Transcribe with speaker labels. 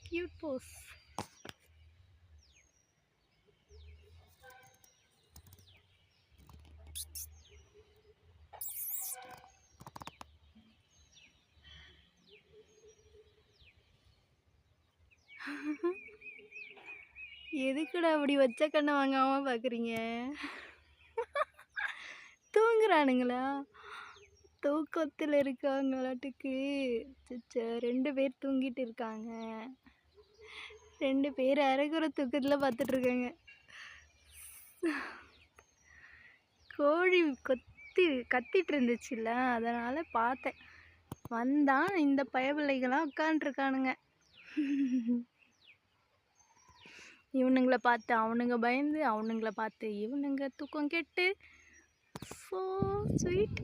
Speaker 1: Cute Bose. எதுக்குடா அப்படி வச்ச கண்ணை வாங்காம பார்க்குறீங்க? தூங்குறானுங்களா? தூக்கத்தில் இருக்காங்களாட்டுக்கு. சச்சா 2 பேர் தூங்கிட்டு இருக்காங்க. 2 பேர் அரைக்குற தூக்கத்தில் பார்த்துட்ருக்காங்க. கோழி கத்திட்டு இருந்துச்சுல்ல, அதனால் பார்த்தேன். வந்தான் இந்த பயபிள்ளைகளாம் உட்காண்ட்ருக்கானுங்க. இவனுங்களை பார்த்து அவனுங்க பயந்து, அவனுங்களை பார்த்து இவனுங்க தூக்கம் கெட்டு. So sweet.